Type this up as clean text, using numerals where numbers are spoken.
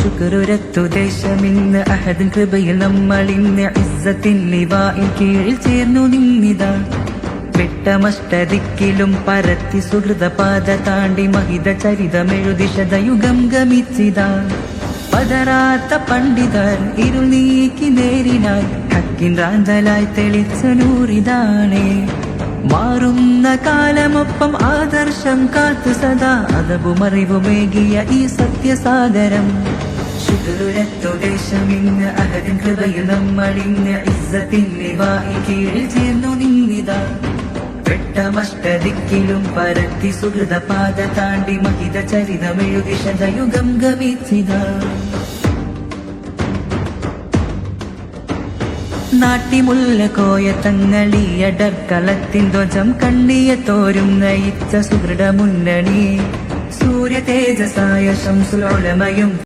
ശുക്രുരത്തു ദേശമിന്ന് അഹദിൻ കൃപയിൽ നമ്മളിന്ന് ഇസ്സത്തിൻ ലിവാഇൻ കീഴിൽ ചേർന്നു നിന്നിതാ. വെട്ടമഷ്ടദിക്കിലും പരത്തി സുഹൃതപാത താണ്ടി മഹിത ചരിതമെഴുതി ശതയുഗം ഗമിച്ചിതാ. പതരാത്ത പണ്ഡിതർ ഇരുൾ നീക്കി നേരിനായി ഹക്കിൻ റാന്തലായി തെളിച്ച നൂറിതാണേ. മാറുന്ന കാലമൊപ്പം ആദർശം കാത്തു സദാ അതവുമറിവുമേകിയ ഈ സത്യസാഗരം. ശുക്രുരത്തു ദേശമിന്ന് അഹദിൻ കൃപയിൽ നമ്മളിന്ന് ഇസ്സത്തിൻ ലിവാഇൻ കീഴിൽ ചേർന്നു നിന്നിതാ. വെട്ടമഷ്ടദിക്കിലും പരത്തി സുഹൃതപാത താണ്ടി മഹിത ചരിതമെഴുതി ശതയുഗം ഗമിച്ചിതാ. നാട്ടിമുല്ല കോയ തങ്ങളിയടർക്കളത്തിൻ ധ്വജം കണ്ണിയ തോരും നയിച്ച സുദൃഢ മുന്നണി. സൂര്യ തേജസായ ശംസുൽ ഉലമയും